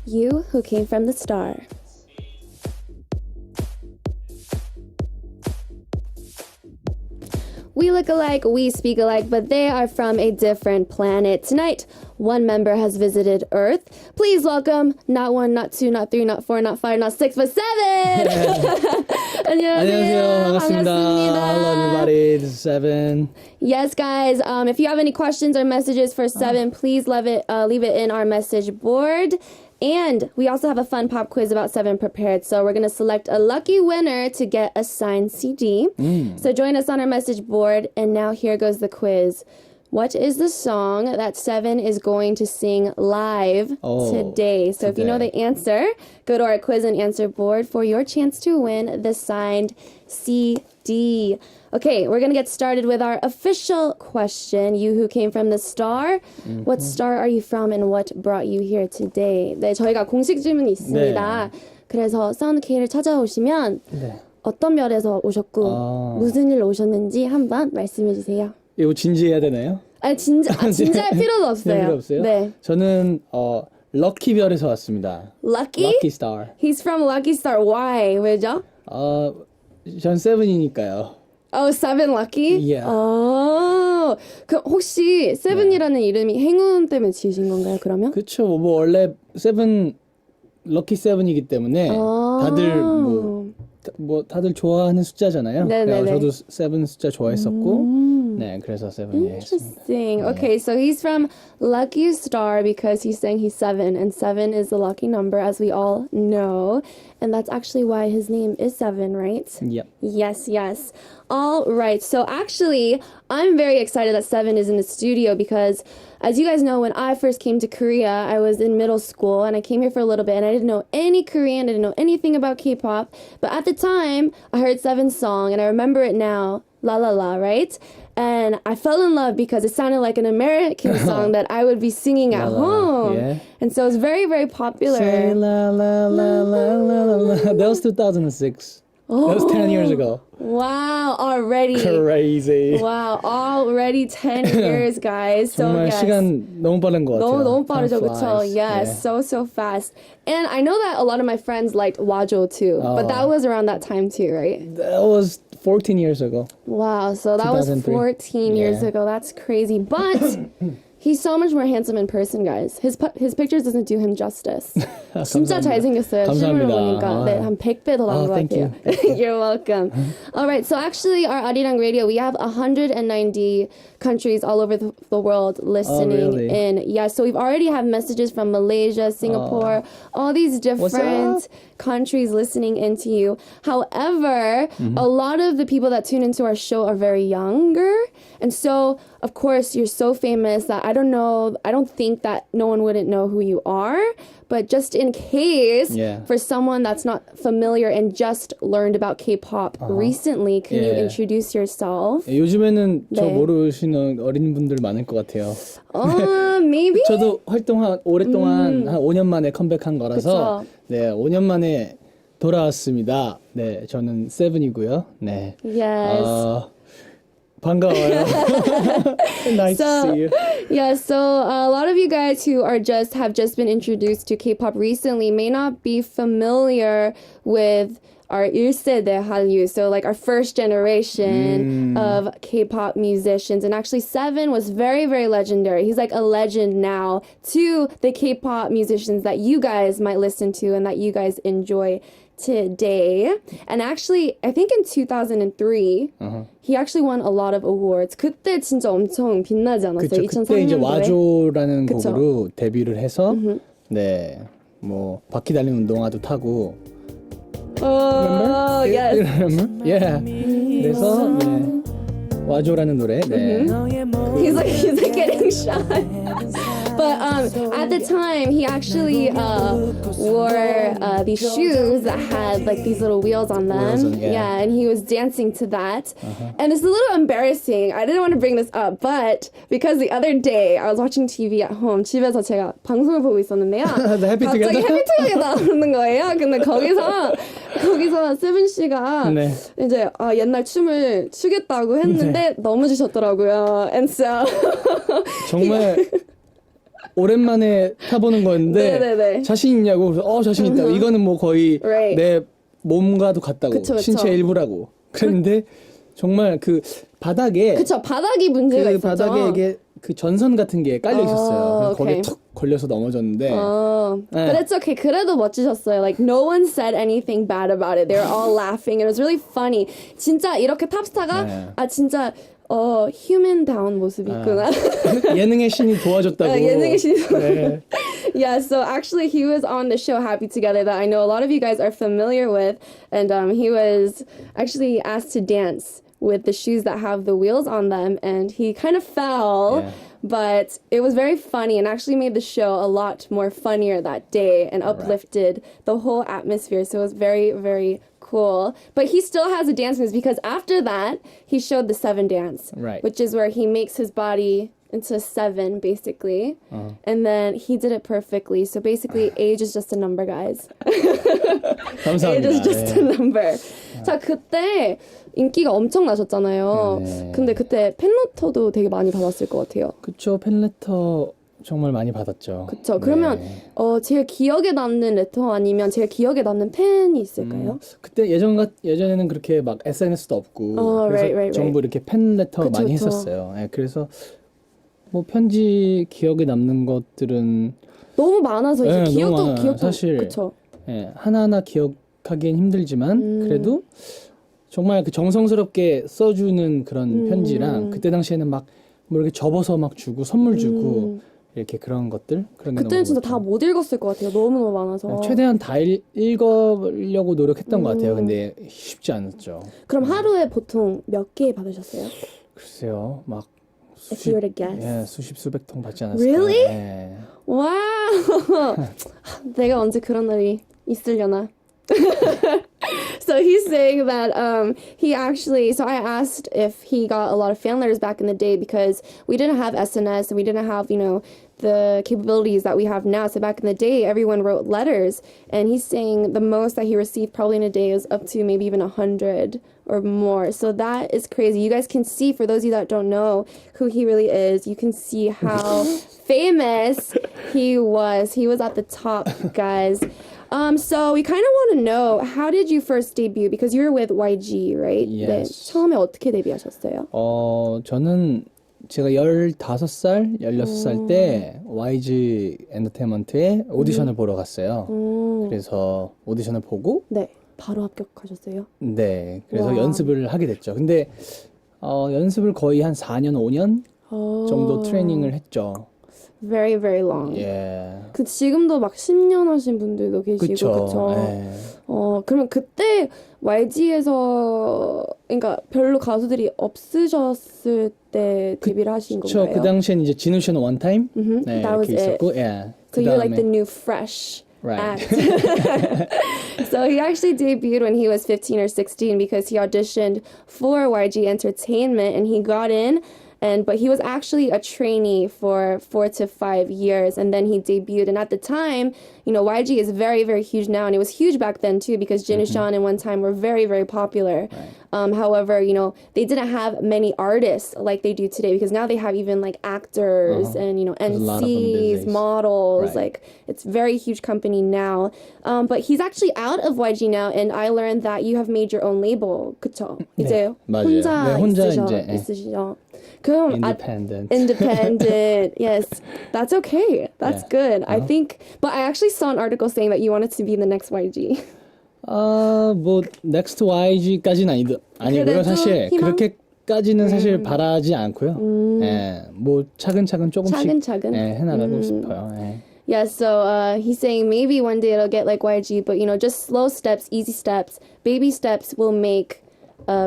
You who came from the star. We look alike, we speak alike, but they are from a different planet. Tonight, one member has visited Earth. Please welcome not one, not two, not three, not four, not five, not six, but seven! 안녕하세요. 반갑습니다. Hello everybody. This is Seven. Yes, guys. If you have any questions or messages for Seven, please leave it in our message board. And we also have a fun pop quiz about Seven prepared. So we're going to select a lucky winner to get a signed CD. So join us on our message board. And now here goes the quiz. What is the song that Seven is going to sing live today? So if you know the answer, go to our quiz and answer board for your chance to win the signed CD. Okay, we're going to get started with our official question. You who came from the star, what star are you from and what brought you here today? 네, 저희가 공식 질문이 있습니다. 그래서 사운드K를 찾아오시면 어떤 별에서 오셨고 무슨 일로 오셨는지 한번 말씀해 주세요. 이거 진지해야 되나요? 아니, 진지할 필요도 없어요. 필요 없어요? 네. 저는 럭키 별에서 왔습니다. Lucky? Lucky Star. He's from Lucky Star. Why? 왜죠? 전 세븐이니까요. Oh, Seven Lucky? Yeah. 그 혹시 세븐이라는 이름이 행운 때문에 지으신 건가요, 그러면? 그렇죠. 뭐 원래 세븐 럭키 세븐이기 때문에 다들 다들 좋아하는 숫자잖아요. 네네네. 저도 세븐 숫자 좋아했었고. 네, 그래서 세븐이 Interesting. Okay, so he's from Lucky Star because he's saying he's seven, and seven is the lucky number, as we all know. And that's actually why his name is Seven, right? Yep. Yes. All right. So actually, I'm very excited that Seven is in the studio because, as you guys know, when I first came to Korea, I was in middle school and I came here for a little bit and I didn't know any Korean, I didn't know anything about K-pop. But at the time, I heard Seven's song and I remember it now, La La La, right? And I fell in love because it sounded like an American song that I would be singing at home. Yeah. And so it's very, very popular. Say la la la la la la. That was 2006. That was 10 years ago. Wow, already. Crazy. Wow, already 10 years, guys. So 정말 yes. 시간 너무 빠른 것 같아요. 너무 빠르죠, Time 그쵸? flies. Yes, Yeah. so fast. And I know that a lot of my friends liked Wajo too, but that was around that time too, right? That was 14 years ago. Wow, so that was 2003. 14 years Yeah. ago. That's crazy. But he's so much more handsome in person, guys. His pictures doesn't do him justice. 진짜 잘생겼어요. 실물로 보니까. 네, 한 100배 더 나은 것 thank 같아요. You're welcome. All right, so actually our Arirang Radio, we have 190 countries all over the world listening really? in. Yeah, so we've already have messages from Malaysia, Singapore, all these different countries listening into you. However, a lot of the people that tune into our show are very younger. And so, of course, you're so famous that I don't think that no one wouldn't know who you are. But just in case, for someone that's not familiar and just learned about K-pop recently, can you introduce yourself? 요즘에는 저 모르시는 어린 분들 많을 것 같아요. Maybe? 저도 오랫동안 한 5년 만에 컴백한 거라서 그쵸. 네, 5년 만에 돌아왔습니다. 네, 저는 세븐이고요. 네. Yes. 반가워요. Nice to see you. Yeah, so a lot of you guys who have just been introduced to K-pop recently may not be familiar with our 1세대 한류, so like our first generation of K-pop musicians. And actually Seven was very, very legendary. He's like a legend now to the K-pop musicians that you guys might listen to and that you guys enjoy today. And actually, I think in 2003, he actually won a lot of awards. 그때 진짜 엄청 빛나지 않았어요? 그쵸, 2003년도에? 그때 이제 와조라는 그쵸. 곡으로 데뷔를 해서 네, 뭐 바퀴 달린 운동화도 타고 Oh, yes. Remember? Yeah. 그래서 와조라는 노래. 네. He's like getting shy. But at the time, he actually wore these shoes that had like these little wheels on them. Yeah, and he was dancing to that. And it's a little embarrassing. I didn't want to bring this up, but because the other day I was watching TV at home, 집에서 제가 방송을 보고 있었는데요. 갑자기 해피투게더 나오는 거예요. 근데 거기서 세븐 씨가 이제 옛날 춤을 추겠다고 했는데 넘어지셨더라고요. And so 정말 오랜만에 타보는 거였는데 자신 있냐고 그래서 자신 있다고 이거는 뭐 거의 내 몸과도 같다고 신체 일부라고 그랬는데 정말 그 바닥에 바닥이 문제가 있었죠. 바닥에 이게 그 전선 같은 게 깔려 있었어요. 거기에 툭 걸려서 넘어졌는데. But it's okay. 그래도 멋지셨어요. Like no one said anything bad about it. They were all laughing. It was really funny. 진짜 이렇게 탑스타가 진짜 휴먼다운 모습이 있구나. 예능의 신이 도와줬다고. 예능의 신이 도와줬다고. Yeah, so actually he was on the show Happy Together that I know a lot of you guys are familiar with. And he was actually asked to dance with the shoes that have the wheels on them. And he kind of fell. But it was very funny and actually made the show a lot more funnier that day and uplifted the whole atmosphere. So it was very, very cool. But he still has a dance moves because after that, he showed the 7 dance, which is where he makes his body into 7, basically. And then he did it perfectly. So basically, age is just a number, guys. Age is just a number. 자, 그때 인기가 엄청 나셨잖아요. 근데 그때 팬레터도 되게 많이 받았을 것 같아요. 그쵸, 팬레터 정말 많이 받았죠. 그쵸. 그러면 제일 기억에 남는 레터 아니면 제일 기억에 남는 팬이 있을까요? 그때 예전에는 그렇게 막 SNS도 없고 그래서 전부 이렇게 팬레터 많이 했었어요. 그래서 뭐 편지 기억에 남는 것들은 너무 많아서 이제 기억도 사실 그쵸. 하나하나 기억하기엔 힘들지만 그래도 정말 그 정성스럽게 써주는 그런 편지랑 그때 당시에는 막 뭐 이렇게 접어서 막 주고 선물 주고 이렇게 그런 것들 그런 게 그때는 진짜 다 못 읽었을 것 같아요. 너무너무 많아서 최대한 다 읽으려고 노력했던 것 같아요. 근데 쉽지 않았죠. 그럼 하루에 보통 몇 개 받으셨어요? 글쎄요, 막 If you were to guess. 수십 수백 통 받지 않았을까요? Really? 와우. 내가 언제 그런 날이 있으려나? So he's saying that he actually, so I asked if he got a lot of fan letters back in the day because we didn't have SNS and we didn't have, the capabilities that we have now. So back in the day, everyone wrote letters. And he's saying the most that he received probably in a day is up to maybe even 100 or more. So that is crazy. You guys can see, for those of you that don't know who he really is, you can see how famous he was. He was at the top, guys. So we kind of want to know, how did you first debut? Because you were with YG, right? Yes. 네, 처음에 어떻게 데뷔하셨어요? 저는 제가 15살, 16살 때 YG 엔터테인먼트에 오디션을 보러 갔어요. 그래서 오디션을 보고 바로 합격하셨어요? 네. 그래서 연습을 하게 됐죠. 근데 연습을 거의 한 4년, 5년 정도 트레이닝을 했죠. Very, very long. 그 지금도 막 10년 하신 분들도 계시고, 그쵸? 그러면 그때 YG에서, 그러니까 별로 가수들이 없으셨을 때 데뷔를 하신 건가요? 그쵸. 그 당시엔 이제 진우 씨는 원타임 That was 있었고, So you're like the new fresh act. So he actually debuted when he was 15 or 16 because he auditioned for YG Entertainment and he got in. But he was actually a trainee for 4 to 5 years, and then he debuted. And at the time, YG is very, very huge now, and it was huge back then too because Jin and Sean in one time were very, very popular. However, they didn't have many artists like they do today because now they have even like actors and MCs, models. Like it's very huge company now. But he's actually out of YG now, and I learned that you have made your own label. 그쵸? 이제 혼자 있으시죠. 그럼 independent. Yes, that's okay. That's good. I think. But I actually saw an article saying that you wanted to be the next YG. 뭐 next YG까지는 아니고요. 사실 희망? 그렇게까지는 사실 바라지 않고요. 뭐 차근차근 조금씩 해나가고 싶어요. Yeah, so he's saying maybe one day it'll get like YG, but just slow steps, easy steps, baby steps will make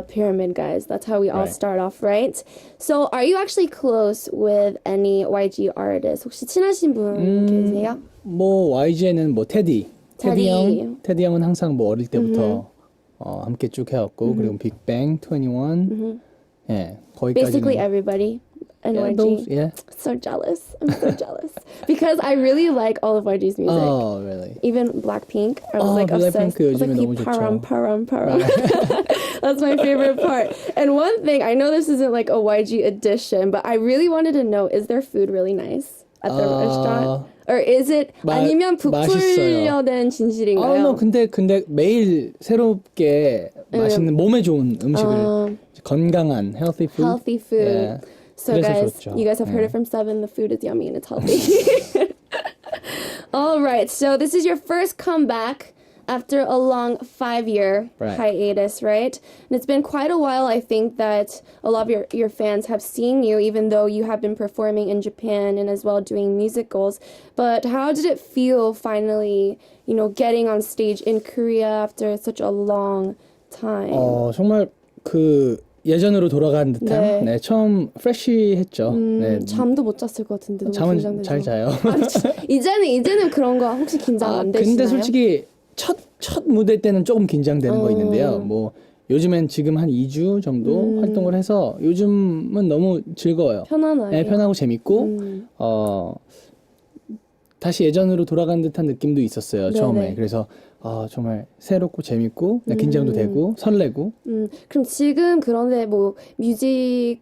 pyramid guys. That's how we all Right. start off, right? So are you actually close with any YG artists? 혹시 친하신 분 계세요? 뭐 YG에는 뭐 테디 형, 테디 형은 항상 뭐 어릴 때부터 함께 쭉 해왔고 그리고 빅뱅, 21, 예 거기까지는. Basically everybody in Yeah, YG. those, yeah. So jealous. I'm so jealous because I really like all of YG's music. Oh, really? Even Blackpink, I was like obsessed. I was like, 너무 param, 좋죠. param, param. That's my favorite part. And one thing, I know this isn't like a YG edition, but I really wanted to know, is their food really nice at the restaurant? Or is it 아니면 부풀려된 진실인가요? no, 근데 매일 새롭게 맛있는 몸에 좋은 음식을 건강한 healthy food. Healthy food. Yeah. So guys, 좋죠. you guys have heard it from Seven. The food is yummy and it's healthy. All right, so this is your first comeback after a long 5-year hiatus, right? And it's been quite a while, I think, that a lot of your fans have seen you, even though you have been performing in Japan and as well doing musicals. But how did it feel finally, getting on stage in Korea after such a long time? 정말 예전으로 돌아간 듯한 네, 처음 프레쉬했죠. 네. 잠도 못 잤을 것 같은데 너무 잠은 긴장돼서. 잘 자요. 이제는 그런 거 혹시 긴장 안 되시나요? 근데 솔직히 첫 무대 때는 조금 긴장되는 거 있는데요. 뭐 요즘엔 지금 한 2주 정도 활동을 해서 요즘은 너무 즐거워요. 편안하게. 네, 편하고 재밌고 다시 예전으로 돌아간 듯한 느낌도 있었어요. 처음에. 그래서 정말 새롭고 재밌고 긴장도 되고 설레고. 그럼 지금 그런데 뭐 뮤직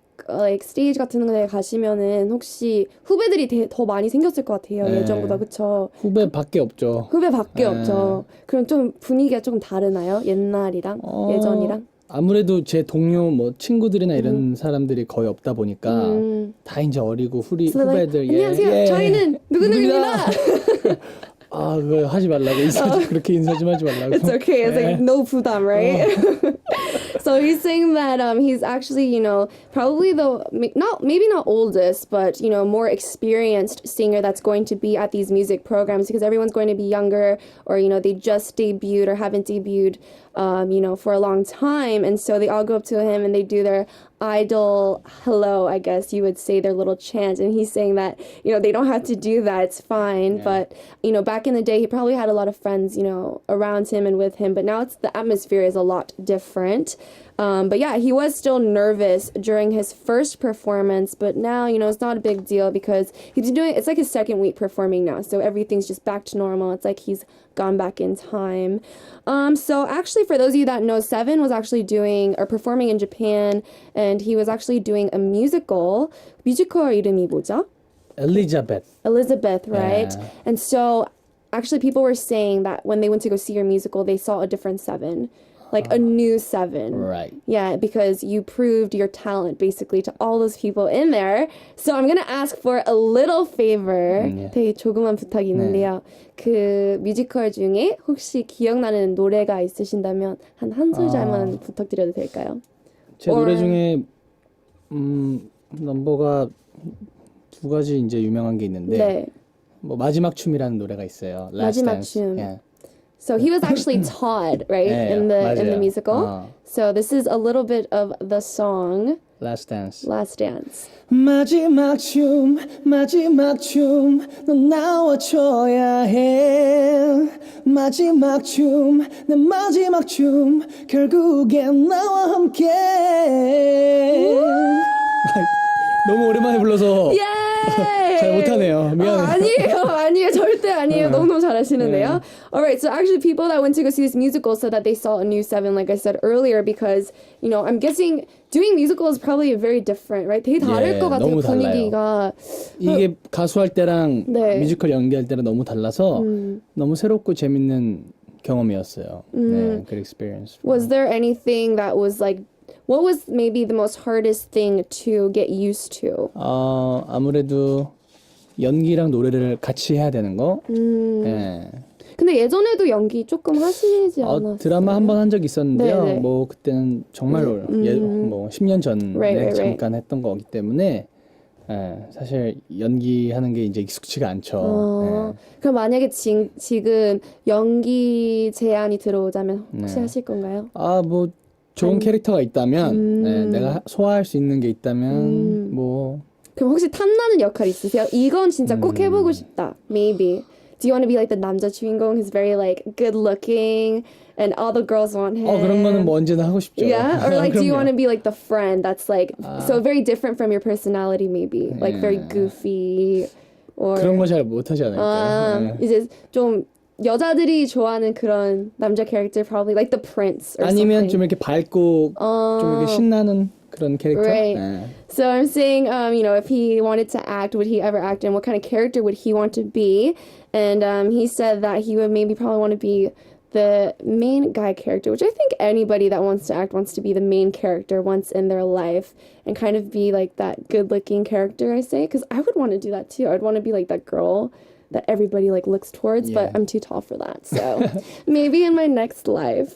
스테이지 같은 데 가시면은 혹시 후배들이 더 많이 생겼을 것 같아요. 예전보다 그쵸? 후배밖에 없죠. 후배밖에 없죠. 그럼 좀 분위기가 조금 다르나요? 옛날이랑 예전이랑? 아무래도 제 동료 뭐 친구들이나 이런 사람들이 거의 없다 보니까 다 이제 어리고 후배들. 안녕하세요. 저희는 누구누구입니다. 그거 하지 말라고 그렇게 인사 좀 하지 말라고. It's okay. It's like no 부담, right? So he's saying that he's actually, probably maybe not oldest, but more experienced singer that's going to be at these music programs because everyone's going to be younger or they just debuted or haven't debuted for a long time, and so they all go up to him and they do their idol hello, I guess you would say, their little chant, and he's saying that they don't have to do that, it's fine. But back in the day he probably had a lot of friends around him and with him, but now the atmosphere is a lot different. But yeah, he was still nervous during his first performance, but now it's not a big deal because he's doing, it's like his second week performing now, so everything's just back to normal. It's like he's gone back in time. So actually, for those of you that know, Seven was actually doing or performing in Japan, and he was actually doing a musical. 뮤지컬 이름이 뭐죠? Elizabeth, right? Yeah. And so actually people were saying that when they went to go see your musical, they saw a different Seven. Like a new Seven. Right. Yeah, because you proved your talent basically to all those people in there. So I'm going to ask for a little favor. 되게 조그만 부탁이 있는데요. 그 뮤지컬 중에 혹시 기억나는 노래가 있으신다면 한 소절만 부탁드려도 될까요? 제 노래 중에 넘버가 두 가지 이제 유명한 게 있는데 뭐 마지막 춤이라는 노래가 있어요. 마지막 춤. Yeah. So he was actually Todd, right, in the musical. So this is a little bit of the song. Last Dance. 마지막 춤, 넌 나와줘야 해. 마지막 춤, 내 마지막 춤, 결국엔 나와 함께. 너무 오랜만에 불러서. 잘 못하네요. 미안해요. 아니에요. 절대 아니에요. 너무 잘하시는데요. Alright, so actually people that went to go see this musical said that they saw a new Seven, like I said earlier, because, I'm guessing doing musical is probably very different, right? 되게 다를 것 같아요, 분위기가. 이게 가수할 때랑 뮤지컬 연기할 때랑 너무 달라서 너무 새롭고 재밌는 경험이었어요. 네, good experience. Was there anything that was like, what was maybe the most hardest thing to get used to? 아무래도 연기랑 노래를 같이 해야 되는 거. 네. 근데 예전에도 연기 조금 하시지 않았어요? 드라마 한 번 한 적 있었는데요. 뭐 그때는 정말 뭐 10년 전에 잠깐 했던 거기 때문에 사실 연기하는 게 이제 익숙치가 않죠. 그럼 만약에 지금 연기 제안이 들어오자면 혹시 하실 건가요? 뭐 좋은 캐릭터가 있다면 네, 내가 소화할 수 있는 게 있다면 뭐 그럼 혹시 탐나는 역할 있으세요? 이건 진짜 꼭 해보고 싶다. Maybe. Do you want to be like the 남자 주인공 who's very like good looking and all the girls want him? 그런 거는 뭐 언제나 하고 싶죠. Yeah? Or like do you want to be like the friend that's like so very different from your personality maybe? Like very goofy or 그런 거 잘 못하지 않을까요? 이제 좀 여자들이 좋아하는 그런 남자 캐릭터 probably like the prince or 아니면 something. 좀 이렇게 밝고 좀 이렇게 신나는 그런 캐릭터. Right. 네. So I'm saying, you know, if he wanted to act, would he ever act, and what kind of character would he want to be? And he said that he would maybe probably want to be the main guy character, which I think anybody that wants to act wants to be the main character once in their life and kind of be like that good-looking character, I say, because I would want to do that too. I'd want to be like that girl that everybody like looks towards, but I'm too tall for that. So maybe in my next life.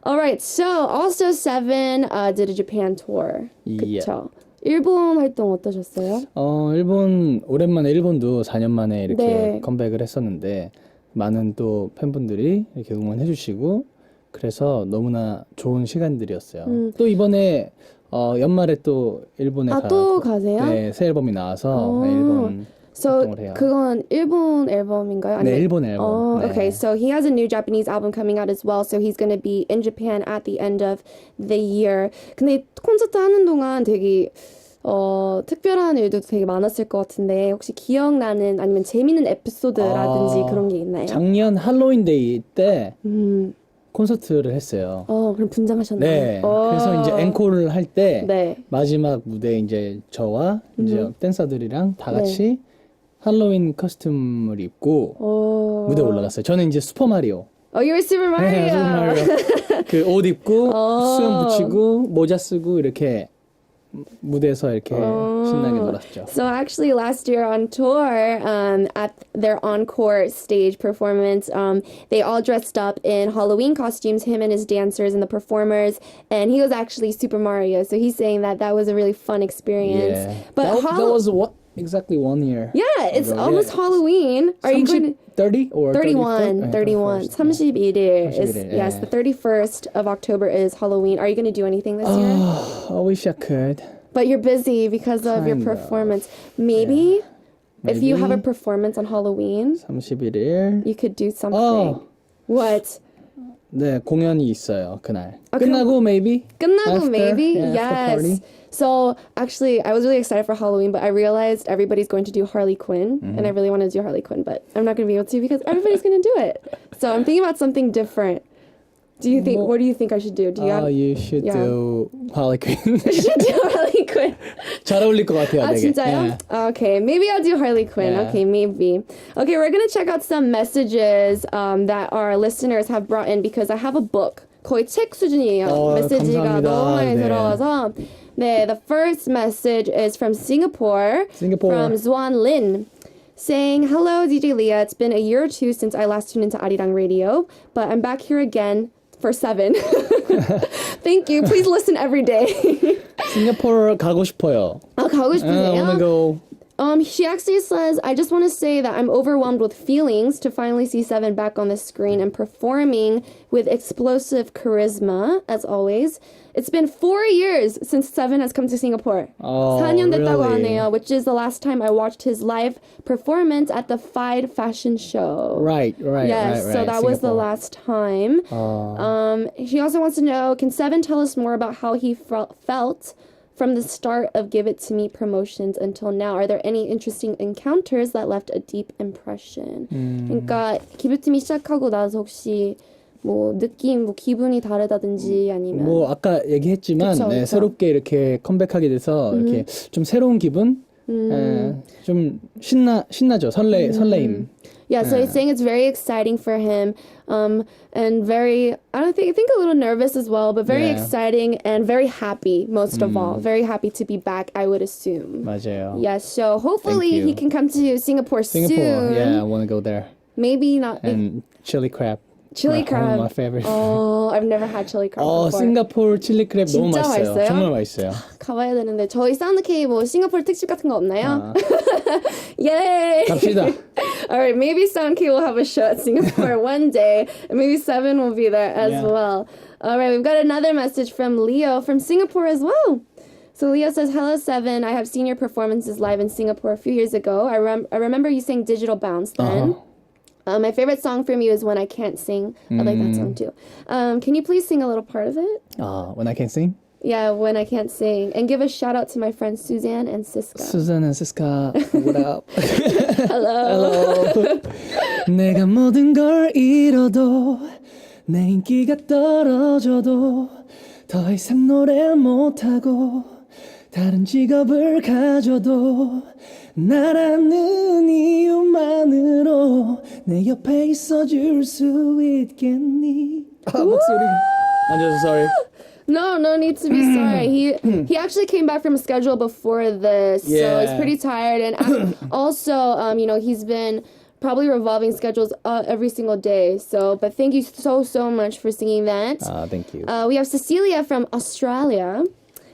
All right. So also Seven did a Japan tour. 그쵸? 일본 활동 어떠셨어요? 일본 오랜만에 일본도 4년 만에 이렇게 컴백을 했었는데 많은 또 팬분들이 이렇게 응원해주시고 그래서 너무나 좋은 시간들이었어요. 또 이번에 연말에 또 일본에 또 가세요? 네, 새 앨범이 나와서 일본 So 그건 일본 앨범인가요? 네, 일본 앨범. Okay, so he has a new Japanese album coming out as well. So he's going to be in Japan at the end of the year. 근데 콘서트 하는 동안 되게 특별한 일도 되게 많았을 것 같은데 혹시 기억나는 아니면 재밌는 에피소드라든지 그런 게 있나요? 작년 할로윈데이 때 콘서트를 했어요. 그럼 분장하셨나요? 네. 그래서 이제 앵콜을 할 때 마지막 무대 이제 저와 이제 댄서들이랑 다 같이 할로윈 커스튬을 입고 무대에 올라갔어요. 저는 이제 슈퍼 마리오. You were Super Mario. 네, 슈퍼 마리오. 그 옷 입고 수염 붙이고 모자 쓰고 이렇게 무대에서 이렇게 신나게 놀았죠. So actually last year on tour, at their encore stage performance, they all dressed up in Halloween costumes, him and his dancers and the performers, and he was actually Super Mario. So he's saying that that was a really fun experience. Yeah. But that was what exactly 1 year. Yeah, it's almost Halloween. Are you going to 30 or 31? 31. 31일 is yes, yeah. the 31st of October is Halloween. Are you going to do anything this year? I wish I could. But you're busy because of your performance. Maybe if you have a performance on Halloween, 31일. you could do something. What? 네, 공연이 있어요, 그날. 끝나고 maybe? 끝나고 after, maybe? yeah, after Yes. party. So actually, I was really excited for Halloween, but I realized everybody's going to do Harley Quinn, and I really want to do Harley Quinn, but I'm not going to be able to because everybody's going to do it. So I'm thinking about something different. Do you think? What do you think I should do? Do you? You should do Harley Quinn. You should do Harley Quinn. 잘 어울릴 것 같아요, 되게. 진짜요? Okay, maybe I'll do Harley Quinn. Yeah. Okay, maybe. Okay, we're gonna check out some messages that our listeners have brought in because I have a book. 거의 책 수준이에요. 메시지가 감사합니다. 너무 많이 네. 들어와서. 네, the first message is from Singapore. From Zuan Lin. Saying, hello, DJ Leah. It's been a year or two since I last tuned into Arirang Radio, but I'm back here again for 7. Thank you. Please listen every day. 싱가포르 가고 싶어요. 가고 싶으세요? I wanna go. She actually says, I just want to say that I'm overwhelmed with feelings to finally see 7 back on the screen and performing with explosive charisma, as always. It's been 4 years since 7 has come to Singapore. 4년 됐다고 하네요, which is the last time I watched his live performance at the Fide Fashion Show. Right. Yes, so that was the last time. He also wants to know, can 7 tell us more about how he felt from the start of Give It To Me promotions until now? Are there any interesting encounters that left a deep impression? 그러니까 Give It To Me 시작하고 나서 혹시 뭐 느낌, 뭐 기분이 다르다든지 아니면 뭐 아까 얘기했지만 그쵸. 새롭게 이렇게 컴백하게 돼서 이렇게 좀 새로운 기분, 좀 신나죠. 설레임. Yeah, so he's saying it's very exciting for him, and very, I think a little nervous as well, but very exciting and very happy, most of all. Very happy to be back, I would assume. 맞아요. Yes, so hopefully he can come to Singapore soon. Yeah, I want to go there. Maybe not. And chili crab. Chili crab. My favorite. Oh, I've never had chili crab before. 싱가포르 칠리 크랩 너무 진짜 맛있어요. 맛있어요? 정말 맛있어요. 가봐야 되는데 저희 사운드 K 뭐 싱가포르 특집 같은 거 없나요? Yay! 갑시다. All right, maybe Sound K will have a show at Singapore one day, and maybe Seven will be there as well. All right, we've got another message from Leo from Singapore as well. So Leo says, "Hello Seven, I have seen your performances live in Singapore a few years ago. I remember you sang Digital Bounce then. My favorite song from you is When I Can't Sing. I like that song too. Can you please sing a little part of it? When I Can't Sing? Yeah, When I Can't Sing. And give a shout out to my friends Suzanne and Siska. Susan and Siska, what up? Hello. 내가 모든 걸 잃어도 내 인기가 떨어져도 더 이상 노래를 못하고 다른 직업을 가져도 나라는 이유만으로 내 옆에 있어줄 수 있겠니? 목소리. I'm just sorry. No need to be sorry. He actually came back from a schedule before this, so he's pretty tired. And also, he's been probably revolving schedules every single day. So, but thank you so much for singing that. Thank you. We have Cecilia from Australia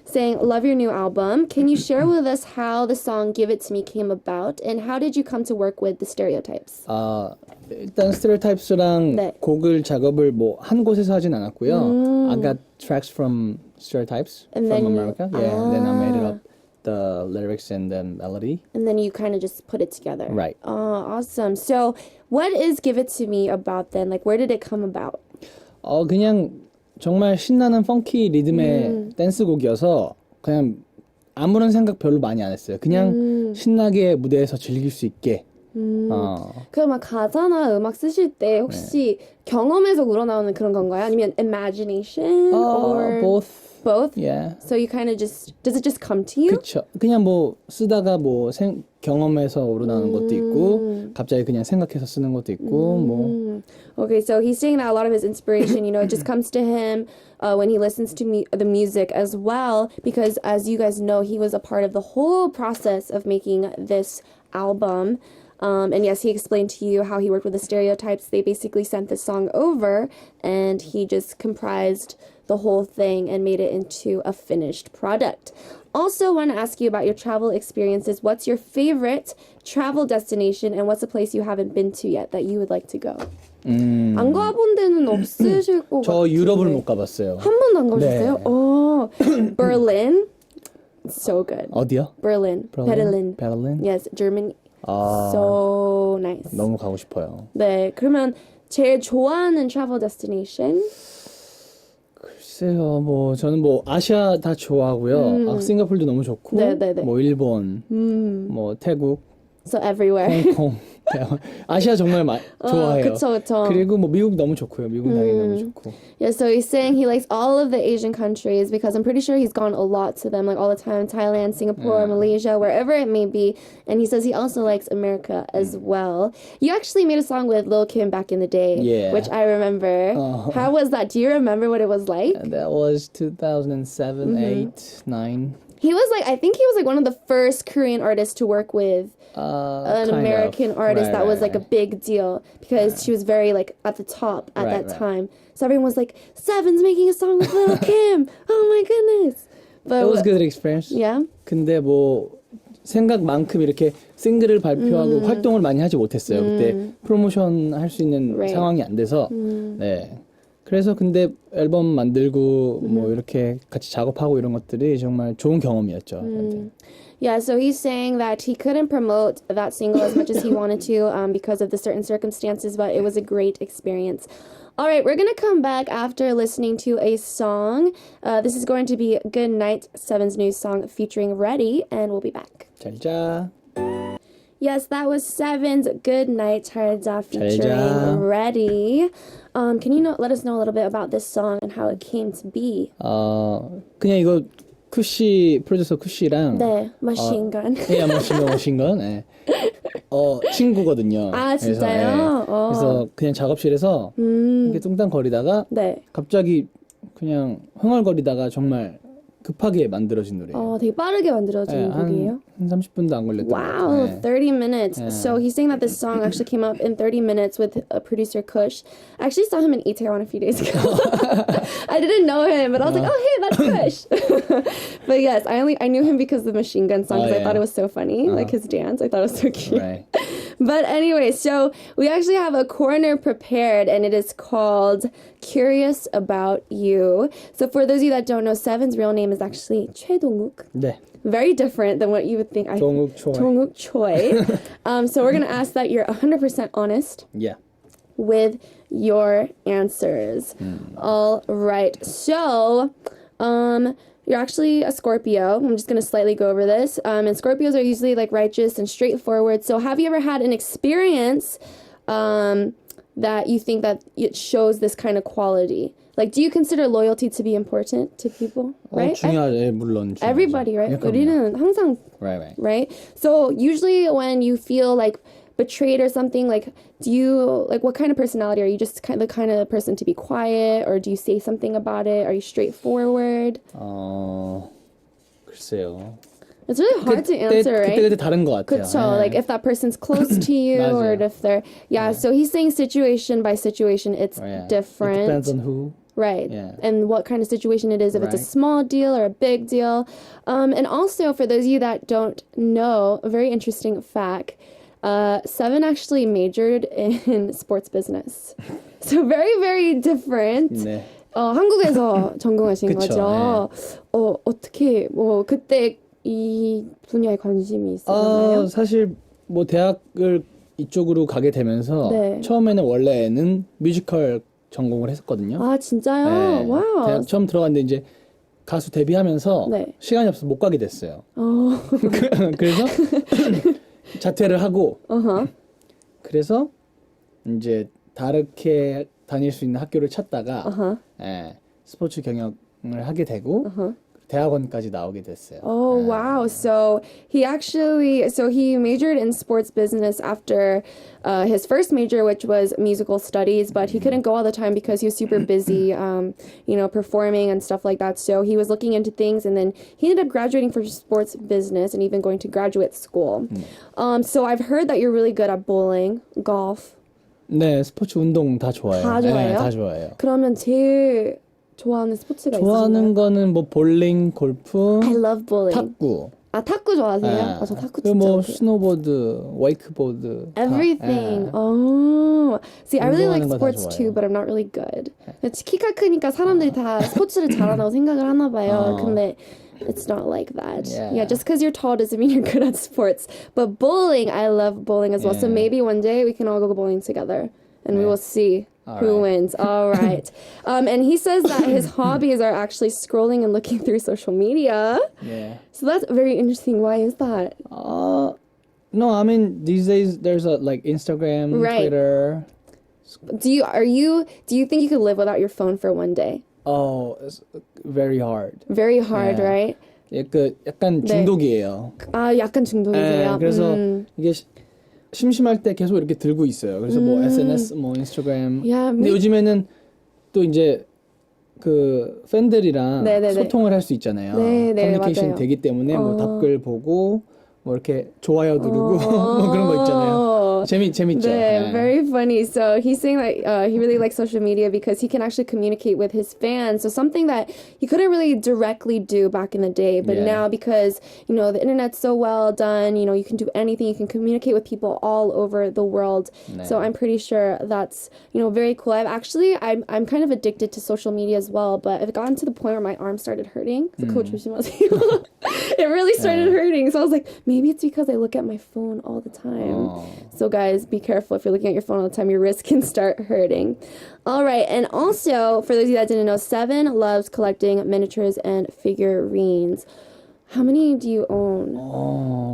saying, "Love your new album. Can you share with us how the song Give It To Me came about? And how did you come to work with the stereotypes?" 일단 스테레오타입스랑 네. 곡을 작업을 뭐 한 곳에서 하진 않았고요. I got tracks from stereotypes And from then America. And then I made it up the lyrics and the melody. And then you kind of just put it together. Right. Oh, awesome. So, what is Give It To Me about then? Like, where did it come about? 그냥 정말 신나는 펑키 리듬의 댄스곡이어서 그냥 아무런 생각 별로 많이 안 했어요. 그냥 신나게 무대에서 즐길 수 있게. 그럼 가사나 음악 쓰실 때 혹시 경험에서 우러나오는 그런 건가요? 아니면 imagination? or both. Both? Yeah. So you kind of just, does it just come to you? 그쵸. 그냥 뭐 쓰다가 뭐 경험에서 우러나오는 것도 있고 갑자기 그냥 생각해서 쓰는 것도 있고 뭐. Okay, so he's saying that a lot of his inspiration, it just comes to him when he listens to the music as well, because as you guys know, he was a part of the whole process of making this album. And yes, he explained to you how he worked with the stereotypes. They basically sent this song over and he just comprised the whole thing and made it into a finished product. Also want to ask you about your travel experiences. What's your favorite travel destination and what's a place you haven't been to yet that you would like to go? 안 가본 데는 없으실 것 같은데. 저 유럽을 못 가봤어요. 한 번도 안 가보셨어요? 네. Oh, Berlin. So good. 어디요? Berlin. Berlin? Yes, Germany. So nice. 너무 가고 싶어요. 네, 그러면 제일 좋아하는 travel destination? 글쎄요, 뭐 저는 뭐 아시아 다 좋아하고요. 싱가포르도 너무 좋고, 네네네. 뭐 일본, 뭐 태국, So everywhere. 홍콩, 아시아 정말 좋아해요. 그쵸. 그리고 뭐 미국 너무 좋고요. 미국 당연히 너무 좋고. Yeah, so he's saying he likes all of the Asian countries because I'm pretty sure he's gone a lot to them, like all the time. Thailand, Singapore, Malaysia, wherever it may be. And he says he also likes America as well. You actually made a song with Lil Kim back in the day, which I remember. How was that? Do you remember what it was like? That was 2007, 8, 9. I think he was like one of the first Korean artists to work with an American artist that was like a big deal because she was very like at the top at that time. So everyone was like, Seven's making a song with Lil Kim. Oh my goodness. But It was a good experience. Yeah. 근데 뭐 생각만큼 이렇게 싱글을 발표하고 활동을 많이 하지 못했어요. 그때 프로모션 할 수 있는 상황이 안 돼서. 네. 그래서 근데 앨범 만들고 뭐 이렇게 같이 작업하고 이런 것들이 정말 좋은 경험이었죠. Yeah, so he's saying that he couldn't promote that single as much as he wanted to because of the certain circumstances, but it was a great experience. All right, we're going to come back after listening to a song. This is going to be Good Night, Seven's new song featuring Ready, and we'll be back. 잘 자. Yes, that was Seven's Good Night, 잘 자 featuring 자. Ready. Can you let us know a little bit about this song and how it came to be? 그냥 이거 프로듀서 쿠시랑 네, 머신건. 예, 머신건. 예. 친구거든요. 아, 진짜요? 그래서 그냥 작업실에서 이렇게 뚱땅거리다가 갑자기 그냥 흥얼거리다가 정말 급하게 만들어진 노래예요. 되게 빠르게 만들어진 곡이에요? 한 30분도 안 걸렸던 것 같아요. Wow, 30 minutes. So he's saying that this song actually came up in 30 minutes with a producer Kush. I actually saw him in Itaewon a few days ago. I didn't know him, but I was like, oh, hey, that's Kush. But yes, I knew him because of the Machine Gun song, because I thought it was so funny, like his dance. I thought it was so cute. Right. But anyway, so we actually have a corner prepared, and it is called Curious About You. So for those of you that don't know, Seven's real name is actually 최동욱. 네. Very different than what you would think. 동욱 Choi. 동욱 Choi. So we're going to ask that you're 100% honest Yeah. with your answers. All right. So, you're actually a Scorpio. I'm just going to slightly go over this. And Scorpios are usually like righteous and straightforward. So have you ever had an experience that you think that it shows this kind of quality? Like, do you consider loyalty to be important to people? Right? 중요하죠. 물론 중요하죠. Everybody, right? 우리는 항상, right? So usually when you feel like betrayed or something, like, do you, like, what kind of personality are you? Just the kind of person to be quiet, or do you say something about it? Are you straightforward? 글쎄요. It's really hard to answer, right? 그때 다른 것 같아요. 그쵸. Like, if that person's close to you, or if they're, so he's saying situation by situation, it's different. It depends on who. Right. Yeah. And what kind of situation it is, if it's a small deal or a big deal. And also, for those of you that don't know, a very interesting fact, SE7EN actually majored in sports business. So very, very different. 네. 한국에서 전공하신 그쵸, 거죠. 어떻게, 그때 이 분야에 관심이 있으셨나요? 사실 뭐 대학을 이쪽으로 가게 되면서 처음에는 원래는 뮤지컬 전공을 했었거든요. 아, 진짜요? 네. 와우. 대학 처음 들어갔는데 이제 가수 데뷔하면서 시간이 없어서 못 가게 됐어요. 그래서 자퇴를 하고 그래서 이제 다르게 다닐 수 있는 학교를 찾다가 스포츠 경영을 하게 되고 대학원까지 나오게 됐어요. Oh, wow. So he majored in sports business after his first major, which was musical studies, but he couldn't go all the time because he was super busy, performing and stuff like that. So he was looking into things, and then he ended up graduating for sports business and even going to graduate school. So I've heard that you're really good at bowling, golf. 네, 스포츠 운동 다 좋아해요. 다 좋아해요? 네, 다 좋아해요. 그러면 제일 좋아하는 스포츠가 좋아하는 있으신가요? 거는 뭐 볼링, 골프, I love bowling. 탁구. 아, 탁구 좋아하세요? 저 탁구 진짜 뭐 좋아해요. 스노보드, 웨이크보드. Everything. Oh. See, I really like 운동하는 거다 sports 좋아해요. too, but I'm not really good. 키가 크니까 사람들이 다 스포츠를 잘한다고 생각을 하나 봐요. 근데 it's not like that. Yeah, just because you're tall doesn't mean you're good at sports. But bowling, I love bowling as well. So maybe one day we can all go bowling together, and we will see who wins. All right. And he says that his hobbies are actually scrolling and looking through social media. Yeah. So that's very interesting. Why is that? No, I mean these days there's like Instagram, Twitter. Do you think you could live without your phone for one day? Oh, it's very hard. Very hard, right? 약간 중독이에요. 아, 약간 중독이세요? 그래서 이게 심심할 때 계속 이렇게 들고 있어요. 그래서 뭐 SNS, 뭐 인스타그램. 근데 요즘에는 또 이제 그 팬들이랑 소통을 할 수 있잖아요. 커뮤니케이션이 되기 때문에 뭐 답글 보고 뭐 이렇게 좋아요 누르고 뭐 그런 거 있잖아요. 재밌죠. 네, very funny. So he's saying that he really likes social media because he can actually communicate with his fans. So something that he couldn't really directly do back in the day, but now because the internet's so well done, you can do anything. You can communicate with people all over the world. So I'm pretty sure that's very cool. I'm kind of addicted to social media as well, but I've gotten to the point where my arm started hurting. The coach it really started hurting. So I was like, maybe it's because I look at my phone all the time. So guys, be careful if you're looking at your phone all the time. Your wrist can start hurting. All right, and also, for those of you that didn't know, SE7EN loves collecting miniatures and figurines. How many do you own?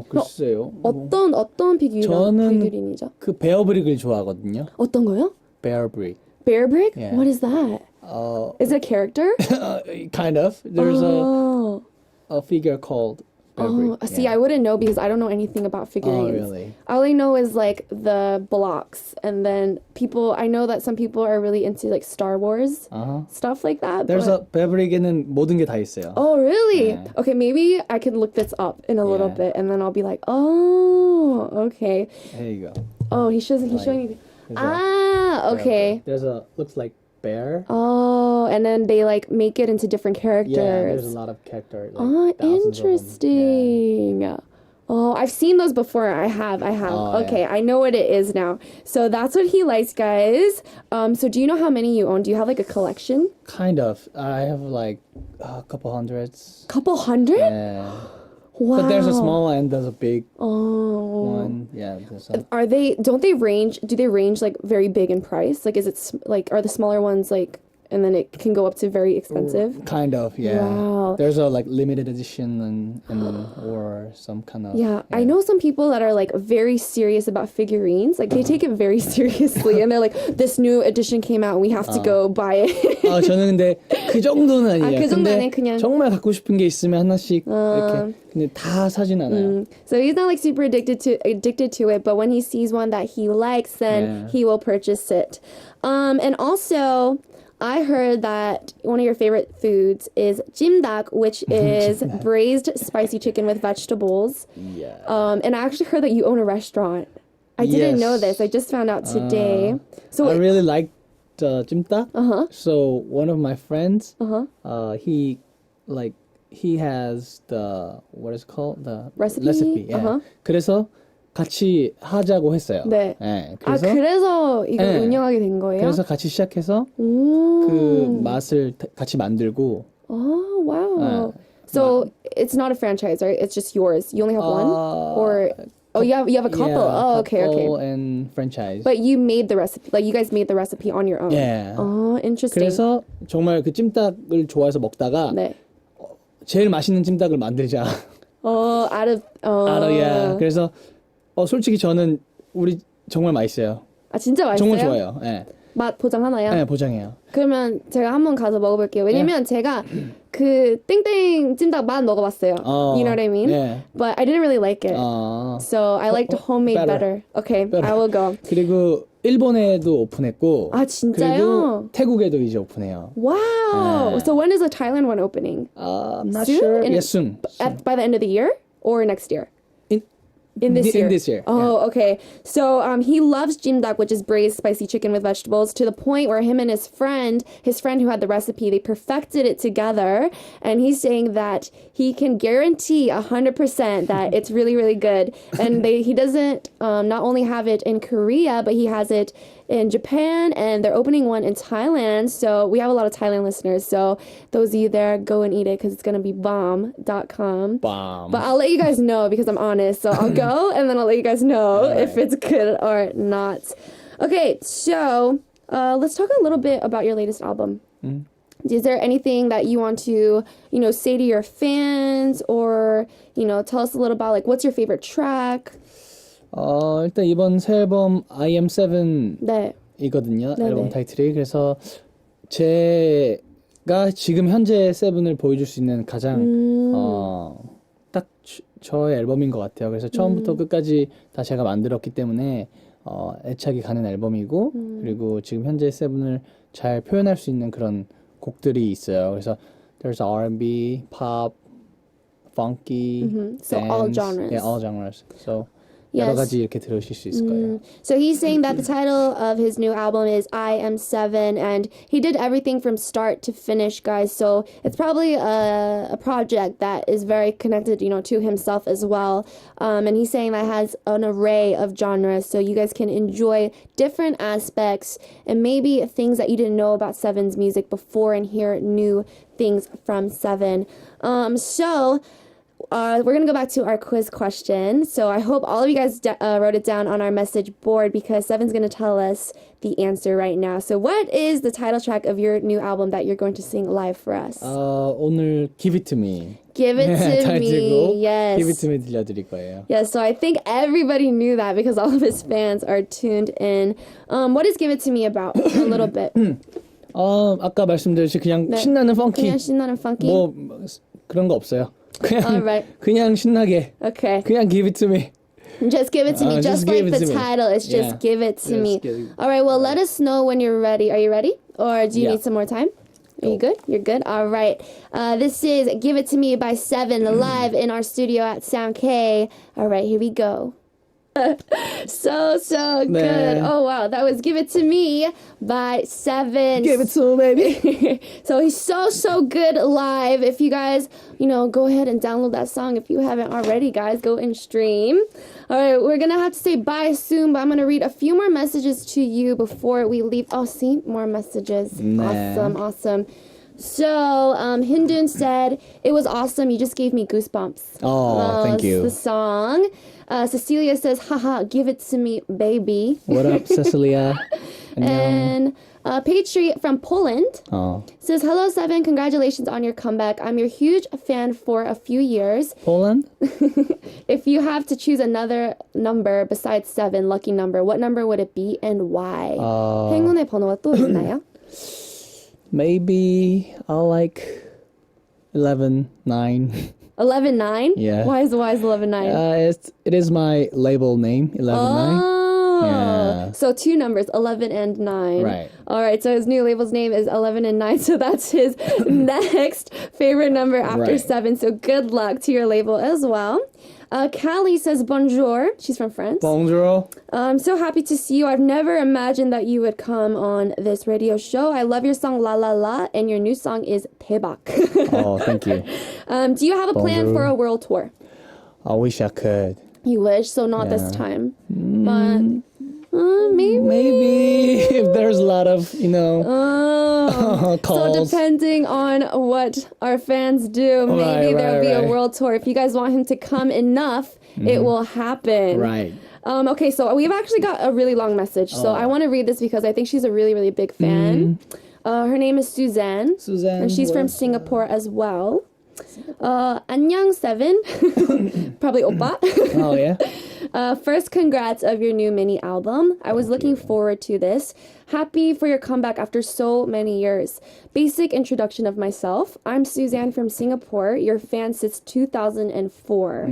글쎄요. 어떤 피규린이죠? 그 베어브릭을 좋아하거든요. 어떤 거요? 베어브릭. Bearbrick? Yeah. What is that? Is it a character? Kind of. There's a figure called fabric. Oh, see, I wouldn't know because I don't know anything about figurines. Oh, really? All I know is like the blocks, and then I know that some people are really into like Star Wars stuff like that. There's a fabric에는 모든 게 다 있어요. Oh, really? Yeah. Okay, maybe I can look this up in a little bit, and then I'll be like, oh, okay. There you go. Oh, he's showing me. Okay. There's looks like bear. Oh, and then they like make it into different characters. Yeah, there's a lot of characters. Like, oh, interesting. Yeah. Oh, I've seen those before. I have. Okay, I know what it is now. So that's what he likes, guys. So do you know how many you own? Do you have like a collection? Kind of. I have like a couple hundreds. Couple hundred? Yeah. Wow. But there's a small and there's a big one. Yeah. Do they range like very big in price? Like, is it like, are the smaller ones like, and then it can go up to very expensive? Kind of, yeah. Wow. There's a like limited edition and or some kind of. Yeah, I know some people that are like very serious about figurines. Like they take it very seriously, and they're like, "This new edition came out, and we have to go buy it." 저는 근데 그 정도는 아니에요. 그 정도는 근데 그냥 정말 갖고 싶은 게 있으면 하나씩 이렇게. 근데 다 사진 않아요. So he's not like super addicted to it, but when he sees one that he likes, then he will purchase it. And also, I heard that one of your favorite foods is jimdak, which is braised spicy chicken with vegetables. Yeah. And I actually heard that you own a restaurant. I didn't know this. I just found out today. So I really like jimdak. So one of my friends, he has the what is it called, the recipe. Yeah. 그래서 같이 하자고 했어요. 네. 네. 그래서 이거 운영하게 된 거예요? 그래서 같이 시작해서 그 맛을 같이 만들고. Oh, wow. So it's not a franchise, right? It's just yours. You only have one, or you have a couple. Yeah, okay. And franchise. But you made the recipe. Like you guys made the recipe on your own. Yeah. Oh, interesting. 그래서 정말 그 찜닭을 좋아해서 먹다가 제일 맛있는 찜닭을 만들자. Yeah. 그래서 솔직히 저는 우리 정말 맛있어요. 아, 진짜 맛있어요? 정말 좋아요. 네. 맛 보장하나요? 네, 보장해요. 그러면 제가 한번 가서 먹어볼게요. 왜냐면 제가 그 땡땡 찜닭 맛 먹어봤어요. You know what I mean? Yeah. But I didn't really like it. So I liked homemade better. Okay, I will go. 그리고 일본에도 오픈했고. 아, 진짜요? 그리고 태국에도 이제 오픈해요. Wow. So when is the Thailand one opening? I'm not soon? sure. Yes, soon. By the end of the year or next year? In this year. Oh, okay. So he loves jimdak, which is braised spicy chicken with vegetables, to the point where him and his friend who had the recipe, they perfected it together. And he's saying that he can guarantee 100% that it's really, really good. And he doesn't not only have it in Korea, but he has it in Japan, and they're opening one in Thailand. So we have a lot of Thailand listeners. So those of you there, go and eat it because it's going to be bomb.com. Bomb. But I'll let you guys know because I'm honest. So I'll go and then I'll let you guys know if it's good or not. Okay, so let's talk a little bit about your latest album. Is there anything that you want to, say to your fans, or, tell us a little about, like, what's your favorite track? 일단 이번 새 앨범 SE7EN이거든요. 앨범 타이틀이. 그래서 제가 지금 현재 세븐을 보여줄 수 있는 가장 딱 저의 앨범인 것 같아요. 그래서 처음부터 끝까지 다 제가 만들었기 때문에 애착이 가는 앨범이고, 그리고 지금 현재 세븐을 잘 표현할 수 있는 그런 곡들이 있어요. 그래서 there's R&B, pop, funky, So dance. all genres. Yeah, all genres. So 여러 가지 이렇게 들으실 수 있을 거예요. So he's saying that the title of his new album is I Am 7, and he did everything from start to finish, guys. So it's probably a project that is very connected, to himself as well. And he's saying that has an array of genres, so you guys can enjoy different aspects and maybe things that you didn't know about Seven's music before, and hear new things from Seven. We're going to go back to our quiz question. So I hope all of you guys wrote it down on our message board, because Seven's going to tell us the answer right now. So what is the title track of your new album that you're going to sing live for us? 오늘 Give It To Me. Give It To Me. Yes. Give It To Me 들려드릴 거예요. Yes, so I think everybody knew that because all of his fans are tuned in. What is Give It To Me about? A little bit. 아까 말씀드렸듯이 그냥 신나는 펑키. 그냥 신나는 funky. 뭐 그런 거 없어요. 그냥 신나게. Okay. 그냥 give it to me. Just give it to me. Just like the title. It's just give it to me. All right. Well, let us know when you're ready. Are you ready? Or do you need some more time? Are you good? You're good? All right. This is Give It To Me by SE7EN live in our studio at Sound K. All right. Here we go. So good. Oh wow, that was Give It To Me by SE7EN. Give it to me, baby. So he's so good live. If you guys, go ahead and download that song if you haven't already, guys. Go and stream. All right, we're gonna have to say bye soon, but I'm gonna read a few more messages to you before we leave. Oh, see, more messages. Awesome. So, Hindun said, it was awesome. You just gave me goosebumps. Oh, thank you. The song. Cecilia says, haha, give it to me, baby. What up, Cecilia? And Patriot from Poland says, hello, SE7EN. Congratulations on your comeback. I'm your huge fan for a few years. Poland? If you have to choose another number besides 7, lucky number, what number would it be and why? 행운의 번호가 또 있나요? Maybe I'll like 11, 9. 11-9? Yeah. Why is 11-9? It is my label name, 11-9. Yeah. So 2 numbers, 11 and 9. Right. All right, so his new label's name is 11 and 9, so that's his next favorite number after 7. So good luck to your label as well. Callie says bonjour. She's from France. Bonjour. I'm so happy to see you. I've never imagined that you would come on this radio show. I love your song La La La, and your new song is 대박. Oh, thank you. Do you have a plan for a world tour? I wish I could. You wish, so not this time. But maybe. Maybe if there's a lot of, calls. So depending on what our fans do, maybe there'll be a world tour. If you guys want him to come enough, it will happen. Right. Okay, so we've actually got a really long message. So I want to read this because I think she's a really, really big fan. Her name is Suzanne. And she's from Singapore as well. 안녕, SE7EN. Probably oppa. Oh, yeah? First, congrats of your new mini album. I was looking forward to this. Happy for your comeback after so many years. Basic introduction of myself. I'm Suzanne from Singapore, your fan since 2004.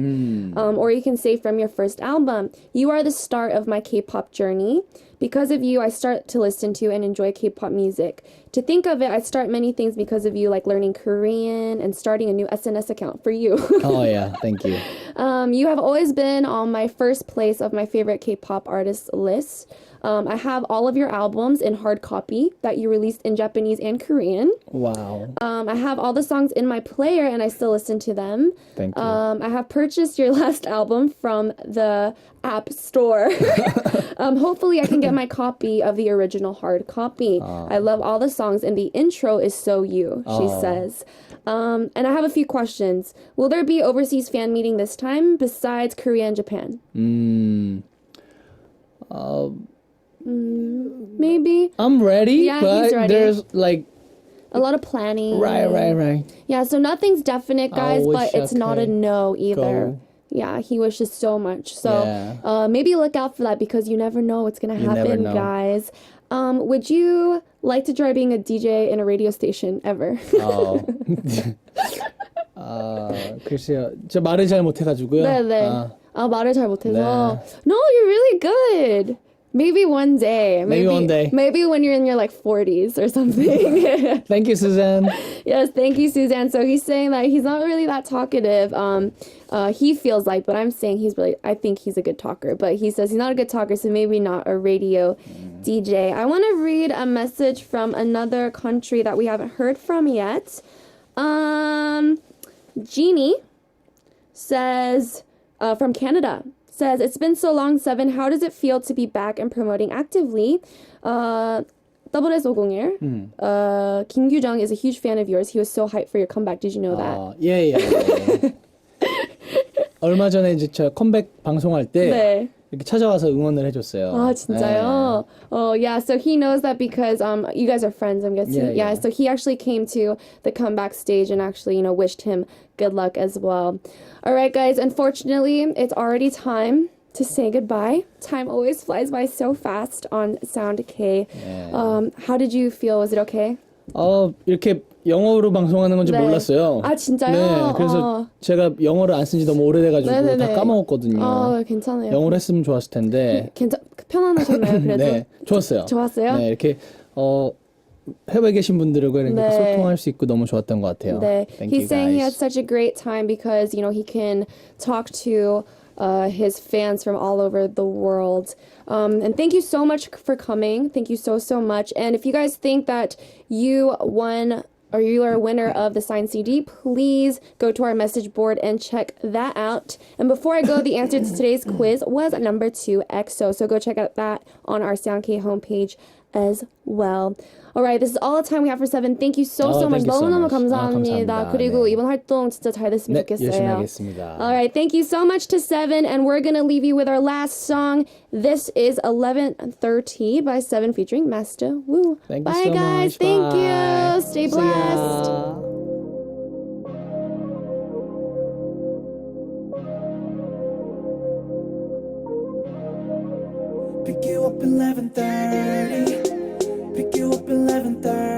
Or you can say from your first album. You are the start of my K-pop journey. Because of you, I start to listen to and enjoy K-pop music. To think of it, I start many things because of you, like learning Korean and starting a new SNS account for you. Oh, yeah. Thank you. You have always been on my first place of my favorite K-pop artists list. I have all of your albums in hard copy that you released in Japanese and Korean. Wow. I have all the songs in my player and I still listen to them. Thank you. I have purchased your last album from the App Store. Hopefully I can get my copy of the original hard copy. I love all the songs and the intro is so you, she says. And I have a few questions. Will there be overseas fan meeting this time besides Korea and Japan? Maybe. I'm ready, Yeah, but he's ready. there's like a lot of planning. Right. Yeah, so nothing's definite, guys, wish but it's I not a could no either. go. Yeah, he wishes so much. So Yeah. maybe look out for that because you never know what's going to never happen, know. guys. Would you like to try being a DJ in a radio station ever? 글쎄요. 저 말을 잘 못해가지고요. 네. 말을 잘 못해서. No, you're really good. Maybe one day. Maybe one day. Maybe when you're in your 40s or something. Thank you, Suzanne. Yes, thank you, Suzanne. So he's saying that he's not really that talkative. He feels like, but I'm saying I think he's a good talker. But he says he's not a good talker, so maybe not a radio DJ. I want to read a message from another country that we haven't heard from yet. Jeannie says, from Canada, says, it's been so long, SE7EN. How does it feel to be back and promoting actively? WS501. Kim Gyu-jung is a huge fan of yours. He was so hyped for your comeback. Did you know that? 예. 얼마 전에 이제 저 컴백 방송할 때 이렇게 찾아와서 응원을 해줬어요. 아, 진짜요? Oh, yeah. So he knows that because you guys are friends, I'm guessing. Yeah. So he actually came to the comeback stage and actually, wished him good luck as well. All right, guys. Unfortunately, it's already time to say goodbye. Time always flies by so fast on Sound K. Yeah. How did you feel? Was it okay? 이렇게 영어로 방송하는 건지 네. 몰랐어요. 아, 진짜요? 네, 그래서 제가 영어를 안 쓴 지 너무 오래돼가지고 네네네. 다 까먹었거든요. 괜찮아요. 영어로 했으면 좋았을 텐데. 편안하셨나요, 그래도? 네, 좋았어요. 좋았어요? 네, 이렇게 해외에 계신 분들과 이렇게 네. 소통할 수 있고 너무 좋았던 것 같아요. 네. Thank you He's saying he had guys. such a great time because, you know, he can talk to his fans from all over the world. And thank you so much for coming. Thank you so, so much. And if you guys think that you won or you are a winner of the signed CD, please go to our message board and check that out. And before I go, the answer to today's quiz was number 2, EXO. So go check out that on our SeonK homepage as well. Alright, this is all the time we have for 7. Thank you so much. 너무너무 감사합니다. 그리고 네. 이번 활동 진짜 잘 됐으면 네, 좋겠어요. 열심히 하겠습니다. Alright, thank you so much to 7, and we're gonna leave you with our last song. This is 11:30 by 7 featuring Master Wu. Thank you Bye so guys, much. thank Bye. you. Stay See blessed. ya. Pick you up 11:30. Pick you up 11:30.